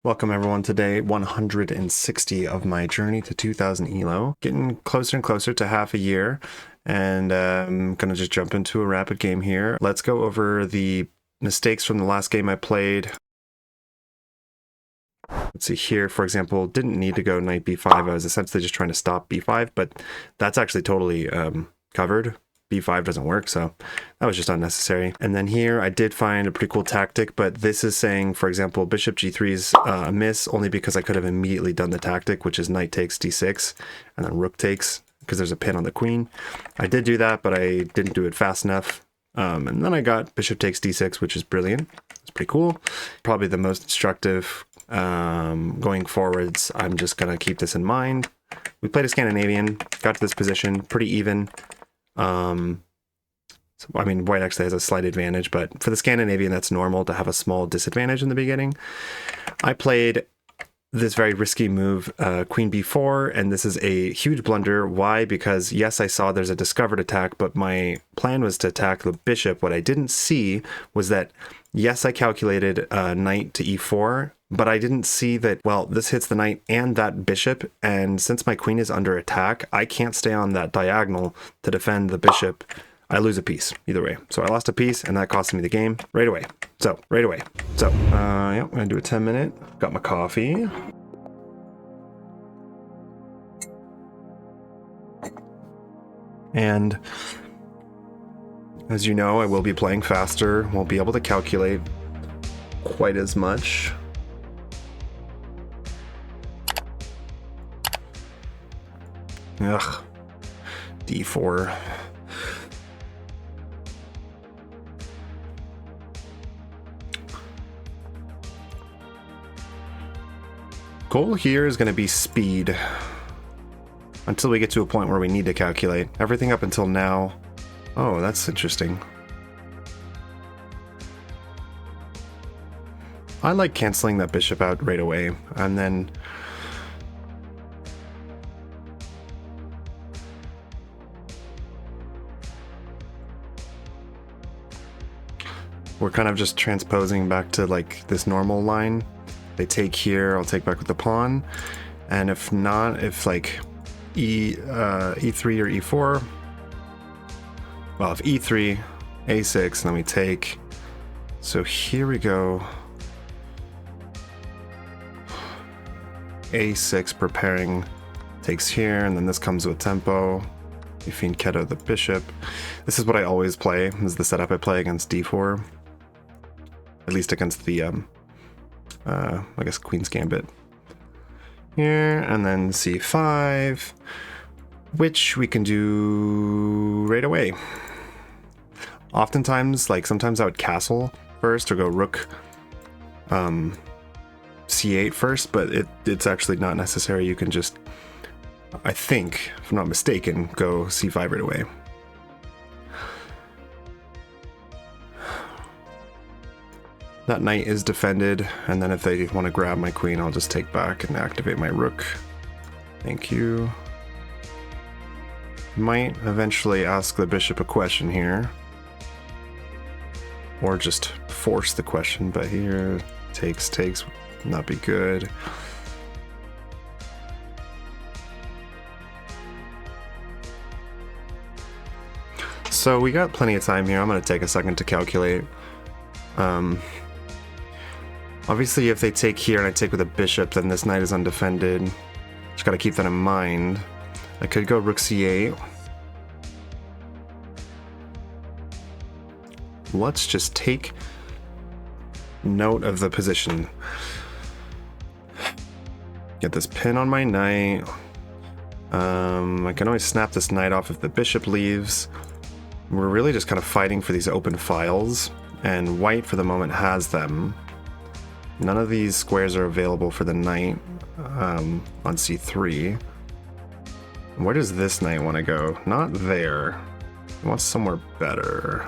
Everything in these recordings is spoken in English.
Welcome everyone to day 160 of my journey to 2000 ELO. Getting closer and closer to half a year, and I'm gonna just jump into a rapid game here. Let's go over the mistakes from the last game I played. Let's see here, for example, didn't need to go knight b5. I was essentially just trying to stop b5, but that's actually totally covered. b5 doesn't work, so that was just unnecessary. And then here I did find a pretty cool tactic, but this is saying, for example, bishop g3 is a miss only because I could have immediately done the tactic, which is knight takes d6 and then rook takes, because there's a pin on the queen. I did do that, but I didn't do it fast enough. And then I got bishop takes d6, which is brilliant. It's pretty cool. Probably the most instructive going forwards. I'm just gonna keep this in mind. We played a Scandinavian, got to this position, pretty even. So, I mean, white actually has a slight advantage, but for the Scandinavian, that's normal to have a small disadvantage in the beginning. I played this very risky move, queen b4, and this is a huge blunder. Why? Because yes, I saw there's a discovered attack, but my plan was to attack the bishop. What I didn't see was that, yes, I calculated knight to e4, but I didn't see that, well, this hits the knight and that bishop, and since my queen is under attack, I can't stay on that diagonal to defend the bishop. I lose a piece either way. So I lost a piece, and that cost me the game right away. So, yeah, I'm gonna do a 10-minute. Got my coffee. And as you know, I will be playing faster, won't be able to calculate quite as much. Ugh, d4. Goal here is going to be speed until we get to a point where we need to calculate. Everything up until now. Oh, that's interesting. I like canceling that bishop out right away, and then we're kind of just transposing back to like this normal line. They take here, I'll take back with the pawn, and if not, if like e3 or e4, well, if e3, a6, then we take. So here we go. a6 preparing, takes here, and then this comes with tempo. You fianchetto the bishop. This is what I always play. This is the setup I play against d4, at least against the I guess Queen's Gambit here, and then c5, which we can do right away. Oftentimes, like sometimes I would castle first or go rook c8 first, but it's actually not necessary. You can just, I think, if I'm not mistaken, go c5 right away. That knight is defended, and then if they want to grab my queen, I'll just take back and activate my rook. Thank you. Might eventually ask the bishop a question here, or just force the question, but here takes would not be good. So we got plenty of time here. I'm going to take a second to calculate. Obviously, if they take here and I take with a bishop, then this knight is undefended. Just got to keep that in mind. I could go rook c8. Let's just take note of the position. Get this pin on my knight. I can always snap this knight off if the bishop leaves. We're really just kind of fighting for these open files, and white for the moment has them. None of these squares are available for the knight on c3. Where does this knight want to go? Not there. It wants somewhere better.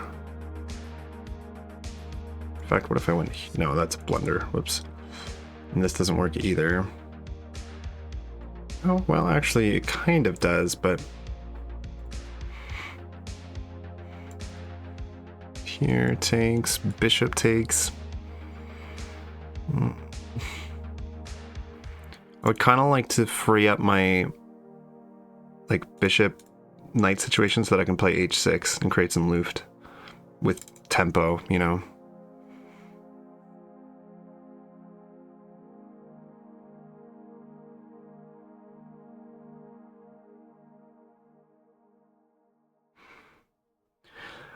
In fact, what if I went... No, that's a blunder. Whoops. And this doesn't work either. Oh, well, actually, it kind of does, but... Here takes, bishop takes. I would kind of like to free up my like bishop knight situation so that I can play h6 and create some Luft with tempo, you know.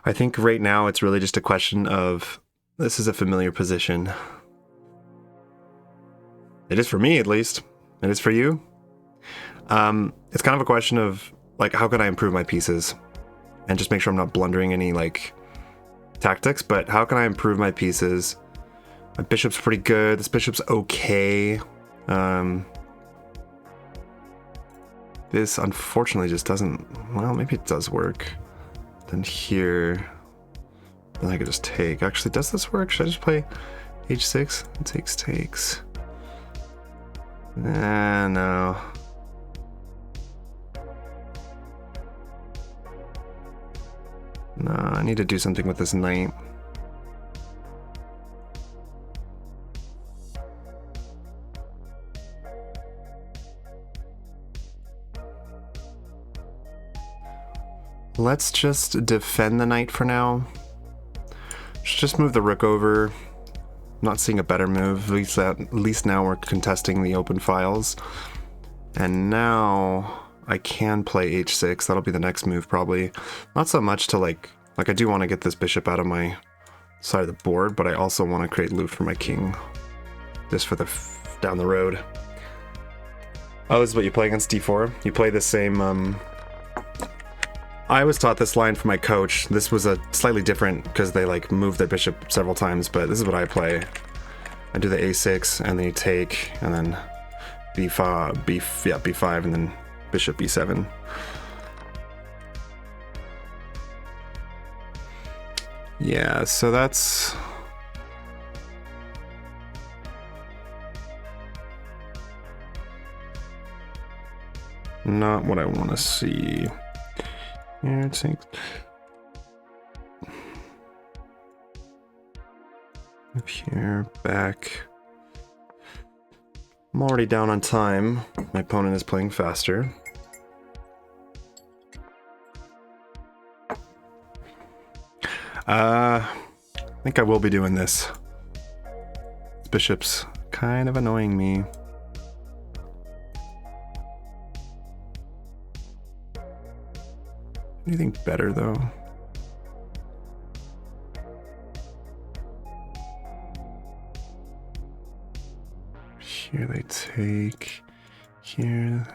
I think right now it's really just a question of, this is a familiar position. It is for me, at least. It is for you. It's kind of a question of, like, how can I improve my pieces? And just make sure I'm not blundering any, like, tactics, but how can I improve my pieces? My bishop's pretty good. This bishop's okay. This, unfortunately, just doesn't... Well, maybe it does work. Then here... Then I could just take. Actually, does this work? Should I just play h6? It takes. Nah, no. No, I need to do something with this knight. Let's just defend the knight for now. Just move the rook over. Not seeing a better move. At least now we're contesting the open files. And now I can play h6. That'll be the next move probably. Not so much to like I do want to get this bishop out of my side of the board, but I also want to create loot for my king. Just for the down the road. Oh, this is what you play against d4? You play the same I was taught this line from my coach. This was a slightly different because they like move their bishop several times, but this is what I play. I do the a6 and then you take, and then b5, b5, and then bishop b7. Yeah, so that's not what I want to see. Here, take up here, back. I'm already down on time. My opponent is playing faster. I think I will be doing this. This bishop's kind of annoying me. Anything better though? Here they take. Here.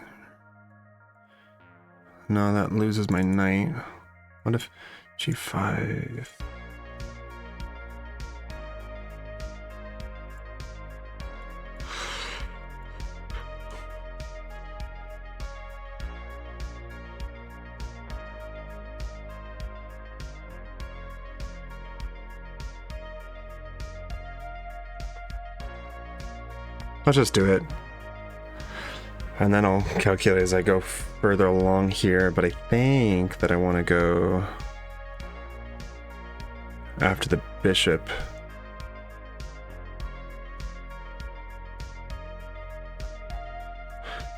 No, that loses my knight. What if g5? Let's just do it. And then I'll calculate as I go further along here, but I think that I want to go after the bishop.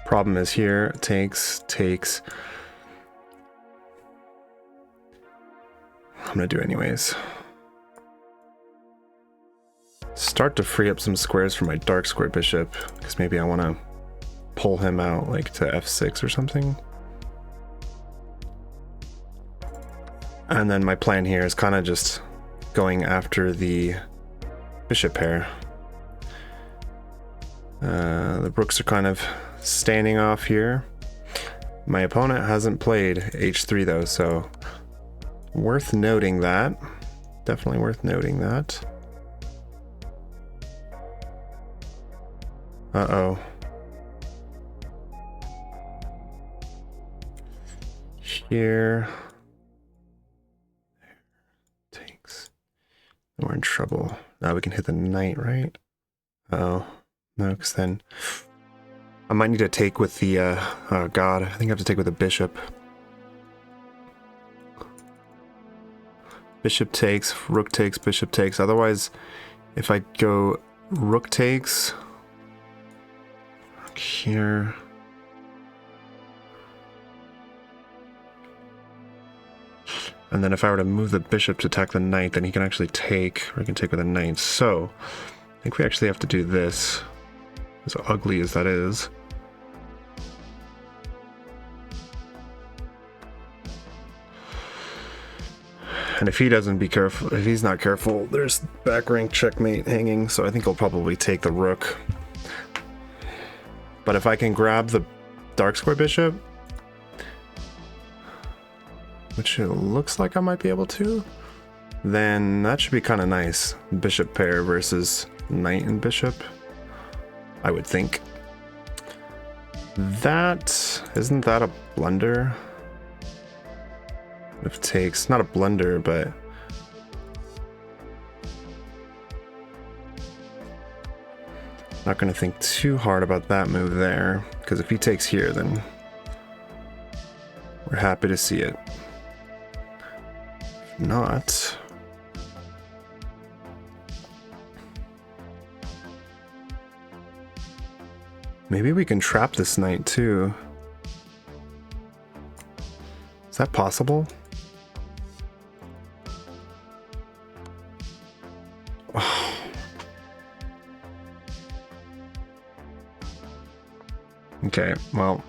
Problem is here, takes. I'm gonna do it anyways. Start to free up some squares for my dark square bishop, because maybe I want to pull him out like to f6 or something. And then my plan here is kind of just going after the bishop pair. The rooks are kind of standing off here. My opponent hasn't played h3 though, so worth noting that. Definitely worth noting that. Uh-oh. Here. Takes. We're in trouble. Now we can hit the knight, right? Uh-oh. No, because then I might need to take with the, oh god, I think I have to take with the bishop. Bishop takes, rook takes, bishop takes. Otherwise, if I go rook takes... here. And then if I were to move the bishop to attack the knight, then he can actually take, or he can take with a knight. So I think we actually have to do this, as ugly as that is. And if he doesn't be careful, if he's not careful, there's back rank checkmate hanging, so I think he'll probably take the rook. But if I can grab the dark square bishop, which it looks like I might be able to, then that should be kind of nice. Bishop pair versus knight and bishop, I would think. Isn't that a blunder? If it takes, not a blunder, but not going to think too hard about that move there, because if he takes here, then we're happy to see it. If not, maybe we can trap this knight too. Is that possible? Oh. Okay, well,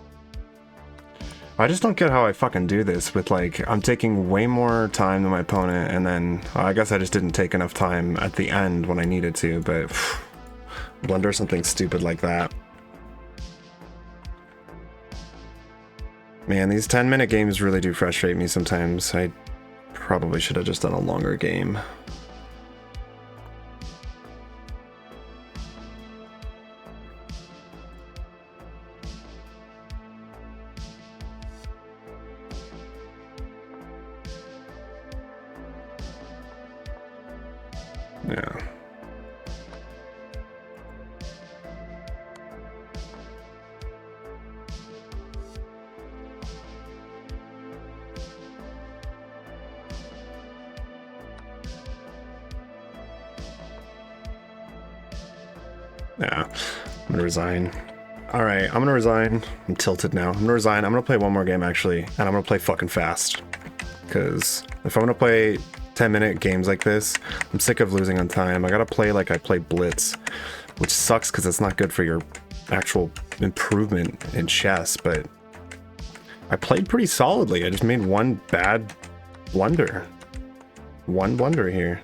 I just don't get how I fucking do this with, like, I'm taking way more time than my opponent, and then I guess I just didn't take enough time at the end when I needed to, but blunder something stupid like that. Man, these 10-minute games really do frustrate me sometimes. I probably should have just done a longer game. Yeah. Yeah, I'm gonna resign. All right, I'm gonna resign. I'm tilted now. I'm gonna resign. I'm gonna play one more game actually, and I'm gonna play fucking fast. Because if I'm gonna play 10-minute games like this, I'm sick of losing on time. I gotta play like I play Blitz, which sucks because it's not good for your actual improvement in chess, but I played pretty solidly. I just made one bad blunder. One blunder here.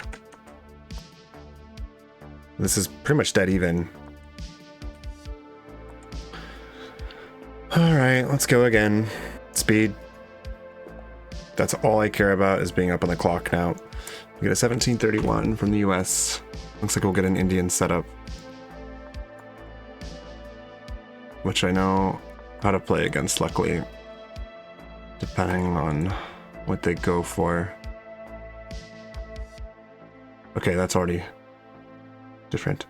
This is pretty much dead even. All right, let's go again. Speed. That's all I care about, is being up on the clock now. We get a 1731 from the US. Looks like we'll get an Indian setup, which I know how to play against, luckily, depending on what they go for. Okay, that's already different.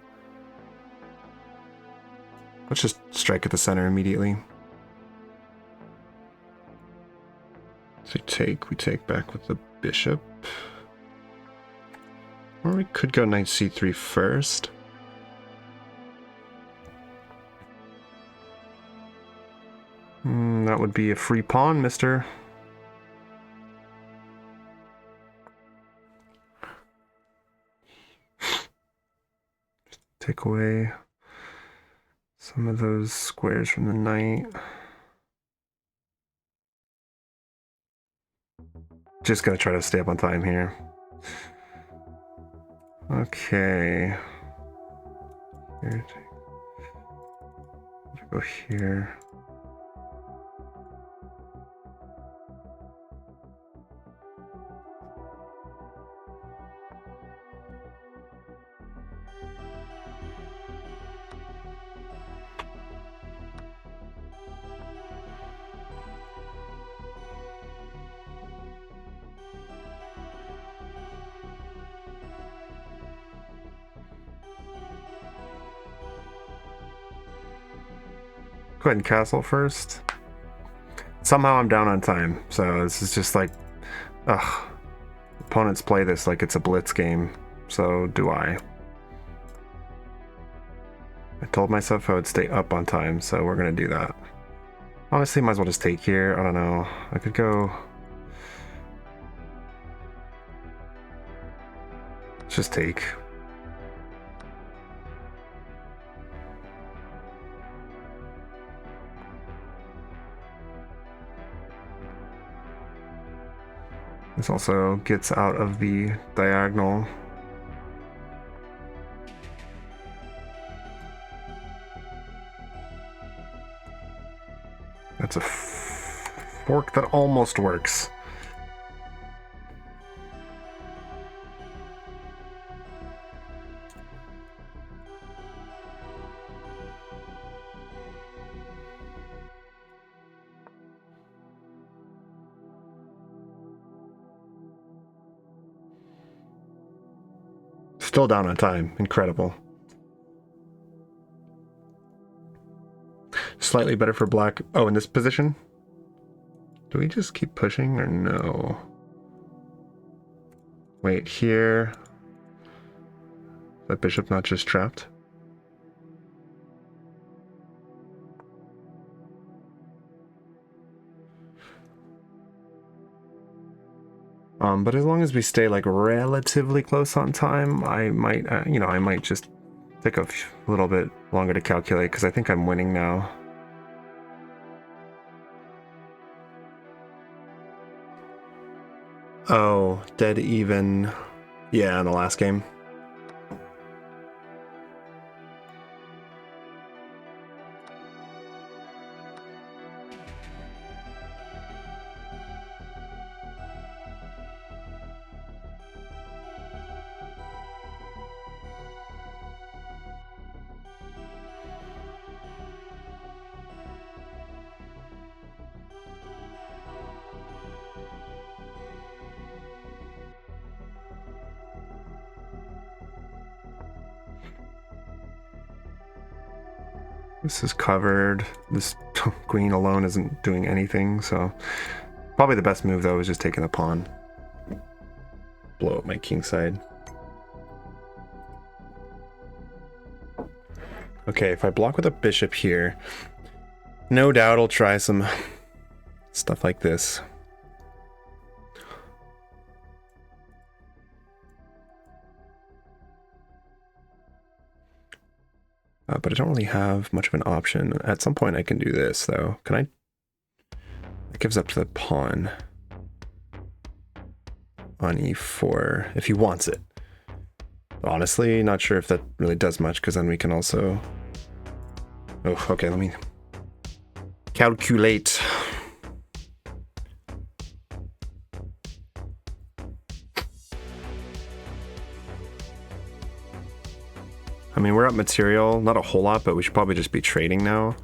Let's just strike at the center immediately. So we take back with the bishop. Or we could go knight c3 first. That would be a free pawn, mister. Take away some of those squares from the knight. Just gonna try to stay up on time here. Okay. Here, go here. Go ahead and castle first. Somehow I'm down on time, so this is just like, ugh. Opponents play this like it's a blitz game, so do I. I told myself I would stay up on time, so we're gonna do that. Honestly, might as well just take here. I don't know. I could go... Let's just take. This also gets out of the diagonal. That's a fork that almost works. Still down on time. Incredible. Slightly better for black. Oh, in this position? Do we just keep pushing or no? Wait, here. That bishop not just trapped? But as long as we stay like relatively close on time, I might, I might just take a little bit longer to calculate because I think I'm winning now. Oh, dead even. Yeah, in the last game. This is covered. This queen alone isn't doing anything, so probably the best move though is just taking the pawn. Blow up my king side. Okay, if I block with a bishop here, no doubt I'll try some stuff like this. But I don't really have much of an option. At some point I can do this, though. Can I? It gives up to the pawn on e4, if he wants it. Honestly, not sure if that really does much, because then we can also... Oh, okay, let me calculate. I mean, we're up material, not a whole lot, but we should probably just be trading now.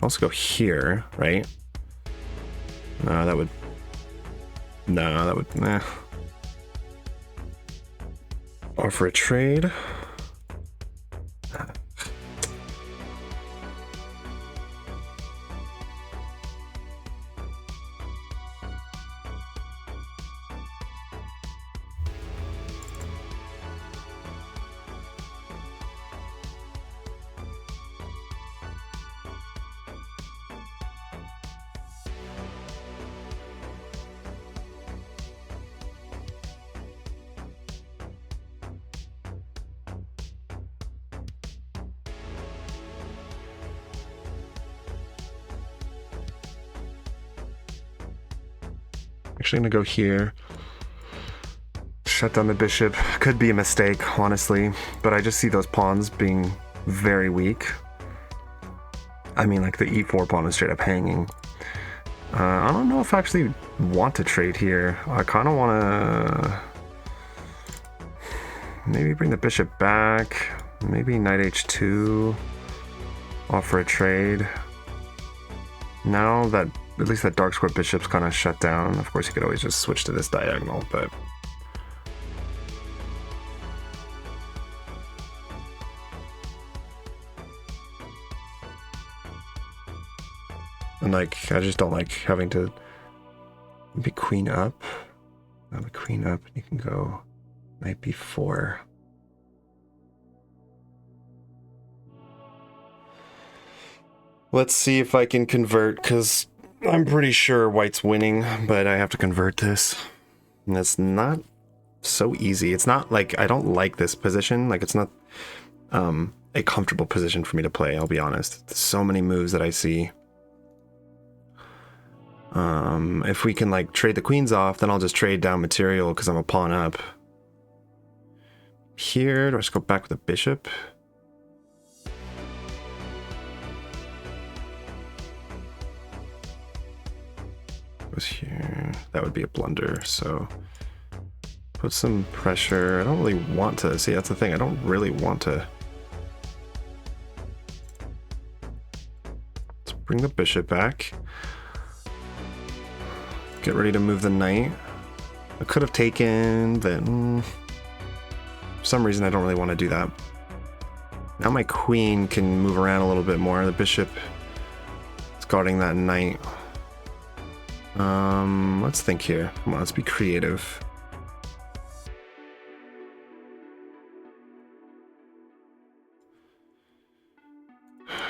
Also go here, right? No, that would... No, that would... Nah. Offer a trade. Actually gonna go here. Shut down the bishop. Could be a mistake, honestly, but I just see those pawns being very weak. I mean, like the e4 pawn is straight up hanging. I don't know if I actually want to trade here. I kind of want to maybe bring the bishop back. Maybe knight h2. Offer a trade. Now that at least that dark square bishop's kind of shut down. Of course, you could always just switch to this diagonal, but... And like, I just don't like having to maybe queen up. Now the queen up, you can go knight b4. Let's see if I can convert, because I'm pretty sure white's winning, but I have to convert this. And it's not so easy. It's not like, I don't like this position. Like, it's not a comfortable position for me to play, I'll be honest. There's so many moves that I see. If we can, like, trade the queens off, then I'll just trade down material because I'm a pawn up. Here, do I just go back with a bishop? Goes here. That would be a blunder, so put some pressure. I don't really want to. See, that's the thing. I don't really want to. Let's bring the bishop back. Get ready to move the knight. I could have taken, then for some reason I don't really want to do that. Now my queen can move around a little bit more. The bishop is guarding that knight. Let's think here. Come on, let's be creative.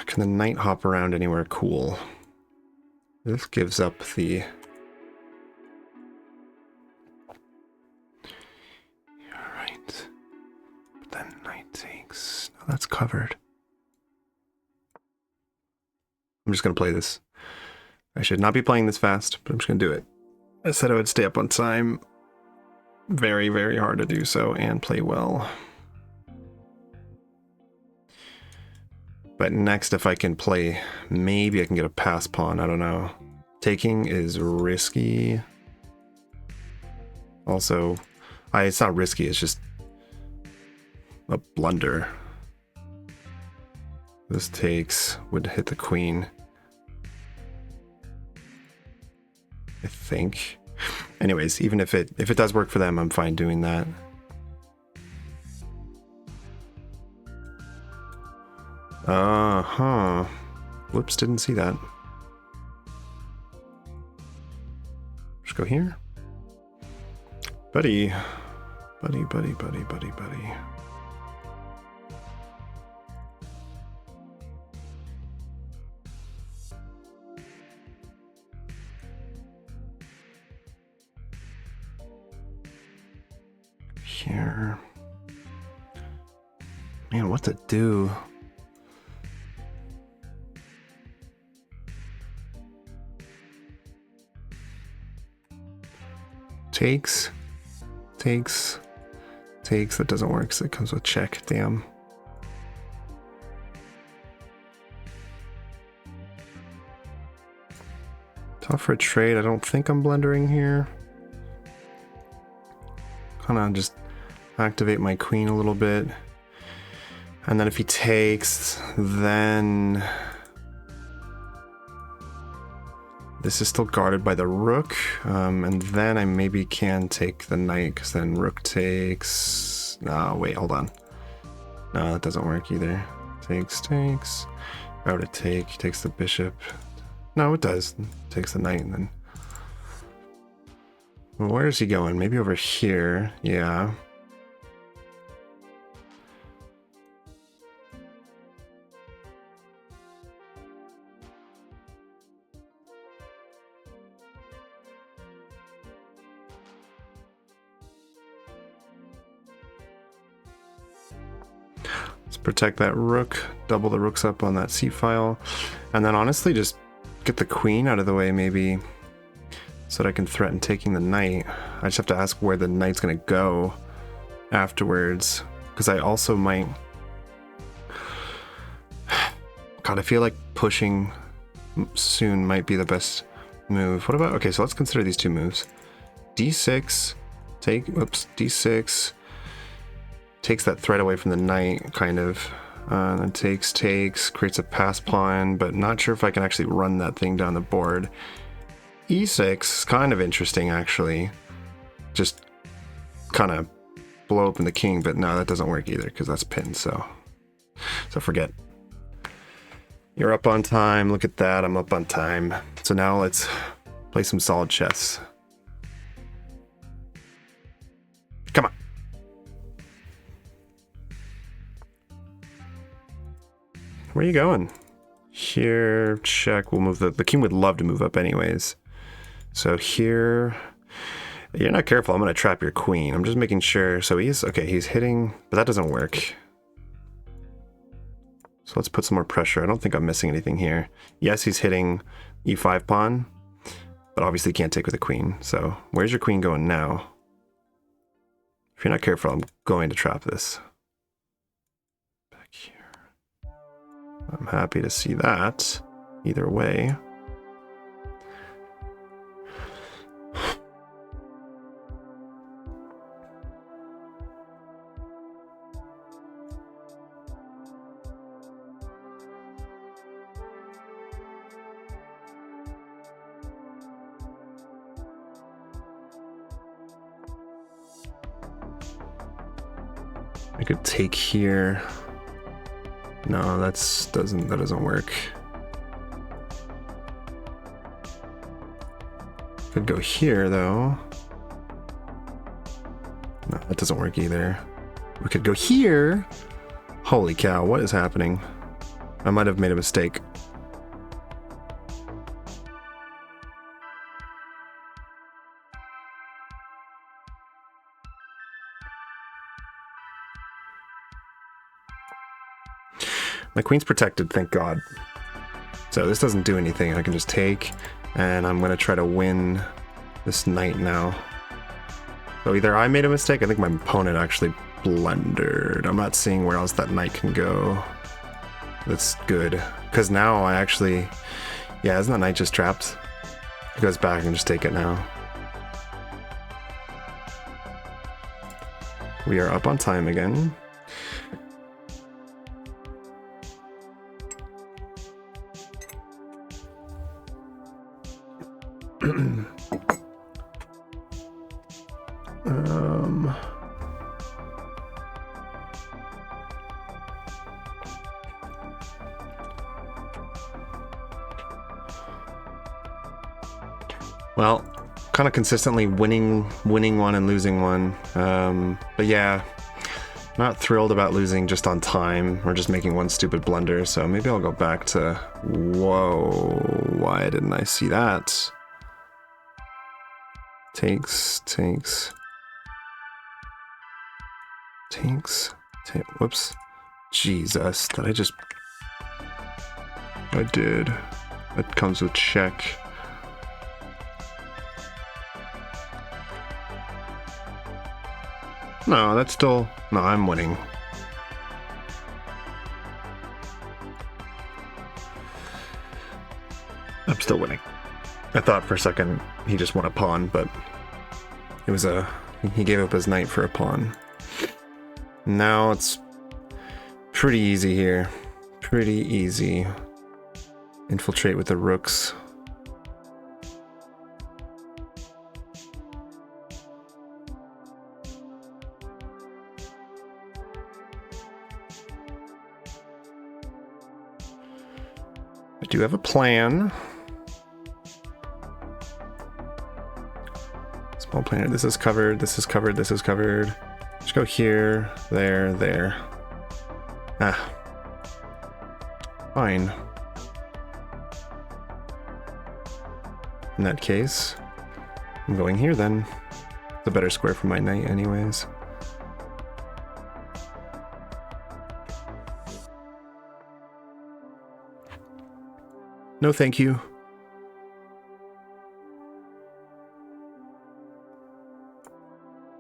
Can the knight hop around anywhere cool? This gives up the... Alright. But then knight takes... No, that's covered. I'm just gonna play this. I should not be playing this fast, but I'm just gonna do it. I said I would stay up on time. Very, very hard to do so and play well. But next, if I can play, maybe I can get a pass pawn, I don't know. Taking is risky. Also, it's not risky, it's just a blunder. This takes, would hit the queen. I think. Anyways, even if it does work for them, I'm fine doing that. Whoops, didn't see that. Just go here. Buddy. Buddy, buddy, buddy, buddy, buddy. Here. Man, what to do? Takes. That doesn't work, so it comes with check. Damn. Tough for a trade. I don't think I'm blundering here. Kind of just activate my queen a little bit. And then if he takes, then this is still guarded by the rook. And then I maybe can take the knight, because then rook takes... No, wait, hold on. No, that doesn't work either. Takes. Why would it take? He takes the bishop. No, it does. Takes the knight and then... Well, where is he going? Maybe over here. Yeah. Let's protect that rook. Double the rooks up on that c file. And then honestly just get the queen out of the way maybe, so that I can threaten taking the knight. I just have to ask where the knight's gonna go afterwards, because I also might... God, I feel like pushing soon might be the best move. What about... Okay, so let's consider these two moves. d6, take... Whoops, d6. Takes that threat away from the knight, kind of. And then takes, creates a pass pawn, but not sure if I can actually run that thing down the board. e6, kind of interesting, actually. Just kind of blow open the king, but no, that doesn't work either, because that's pinned, so forget. You're up on time, look at that, I'm up on time. So now let's play some solid chess. Come on. Where are you going? Here, check. We'll move the king would love to move up anyways. So here, you're not careful. I'm going to trap your queen. I'm just making sure. So he's hitting, but that doesn't work. So let's put some more pressure. I don't think I'm missing anything here. Yes, he's hitting e5 pawn, but obviously can't take with a queen. So where's your queen going now? If you're not careful, I'm going to trap this. Back here. I'm happy to see that. Either way. I could take here. No, that doesn't work. Could go here though. No, that doesn't work either. We could go here. Holy cow, what is happening? I might have made a mistake. My queen's protected, thank God. So this doesn't do anything. I can just take, and I'm gonna try to win this knight now. So either I made a mistake, I think my opponent actually blundered. I'm not seeing where else that knight can go. That's good, because now I actually, yeah, isn't that knight just trapped? It goes back and just take it now. We are up on time again. Well, kind of consistently winning one and losing one. But yeah, not thrilled about losing just on time or just making one stupid blunder. So maybe I'll go back to, whoa, why didn't I see that? Takes, whoops. Jesus, I did. That comes with check. No, that's still, no, I'm winning. I'm still winning. I thought for a second he just won a pawn, but it was he gave up his knight for a pawn. Now it's pretty easy here. Pretty easy. Infiltrate with the rooks. I do have a plan. Small planner. This is covered. This is covered. This is covered. Just go here, there, there. Ah. Fine. In that case, I'm going here then. It's a better square for my knight anyways. No, thank you.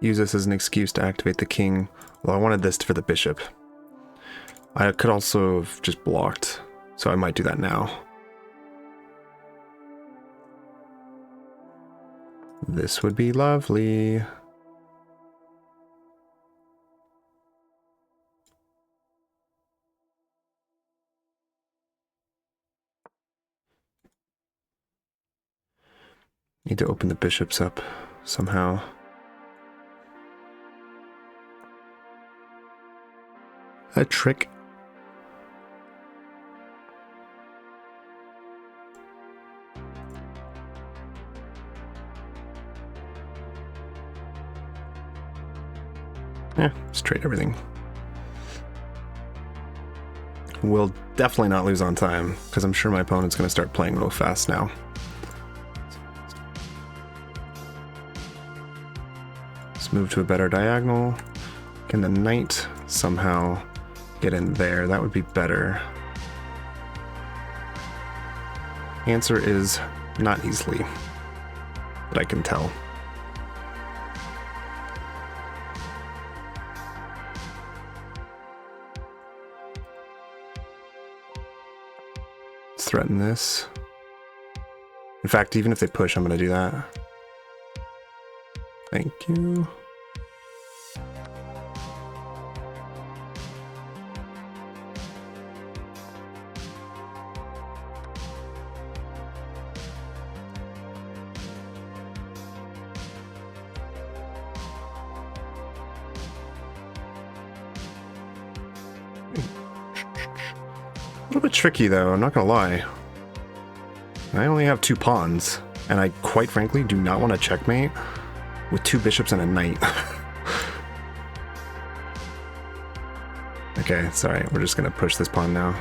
Use this as an excuse to activate the king. Well, I wanted this for the bishop. I could also have just blocked, so I might do that now. This would be lovely. Need to open the bishops up somehow. A trick. Yeah, straight everything. will definitely not lose on time, because I'm sure my opponent's going to start playing real fast now. Let's move to a better diagonal. Can the knight somehow get in there? That would be better. Answer is not easily, that I can tell. Let's threaten this. In fact, even if they push, I'm going to do that. Thank you. A little bit tricky though, I'm not gonna lie. I only have 2 pawns, and I quite frankly do not want to checkmate with 2 bishops and a knight. Okay, it's alright, we're just gonna push this pawn now.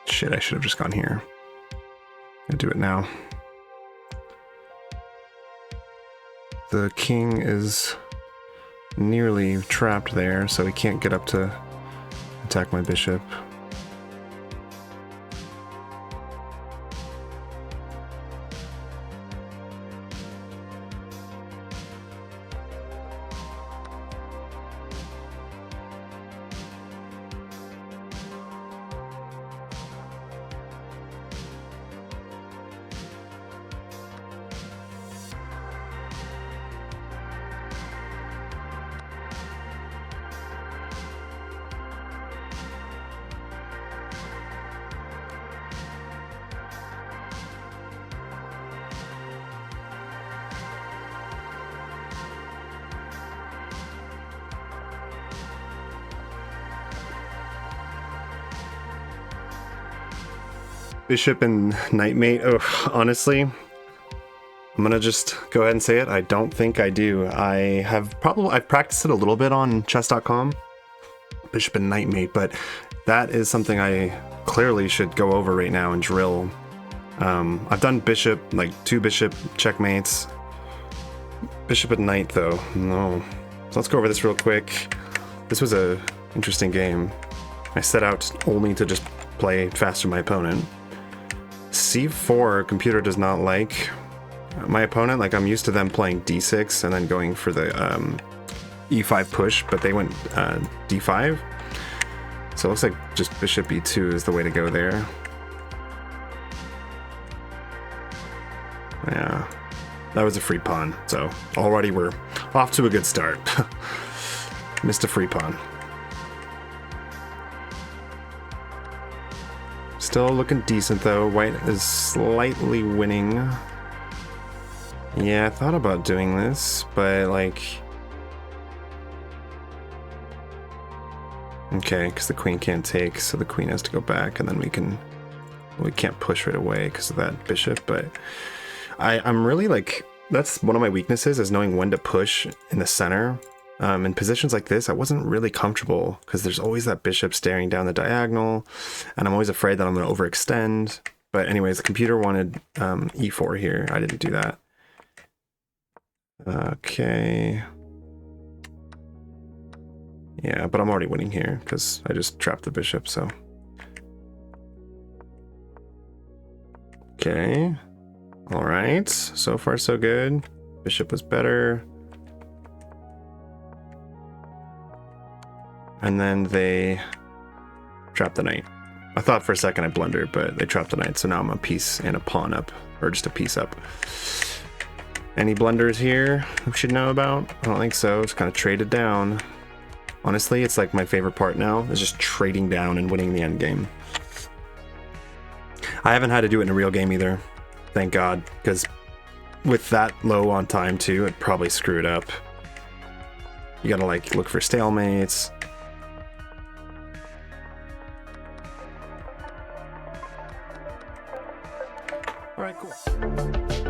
Shit, I should have just gone here. I'll do it now. The king is nearly trapped there, so he can't get up to attack my bishop. Bishop and knight mate. Oh, honestly, I'm gonna just go ahead and say it. I don't think I do. I've practiced it a little bit on chess.com, bishop and knight mate, but that is something I clearly should go over right now and drill. I've done bishop, like 2 bishop checkmates. Bishop and knight though, no. So let's go over this real quick. This was a interesting game. I set out only to just play faster my opponent. C4, computer does not like. My opponent, like I'm used to them playing d6 and then going for the e5 push, but they went d5. So it looks like just bishop e2 is the way to go there. Yeah, that was a free pawn, so already we're off to a good start. Missed a free pawn. Still looking decent though. White is slightly winning. Yeah, I thought about doing this, but like... Okay, because the queen can't take, so the queen has to go back, and then we can't push right away because of that bishop, but I'm really like... That's one of my weaknesses, is knowing when to push in the center. In positions like this, I wasn't really comfortable because there's always that bishop staring down the diagonal, and I'm always afraid that I'm going to overextend. But anyways, the computer wanted e4 here. I didn't do that. Okay. Yeah, but I'm already winning here because I just trapped the bishop, so. Okay. All right. So far, so good. Bishop was better. And then they trapped the knight. I thought for a second I blundered, but they trapped the knight, so now I'm a piece and a pawn up, or just a piece up. Any blunders here we should know about? I don't think so. It's kind of traded down. Honestly, it's like my favorite part now, is just trading down and winning the end game. I haven't had to do it in a real game either, thank God, because with that low on time too, it'd probably screw it up. You gotta like look for stalemates. All right, cool.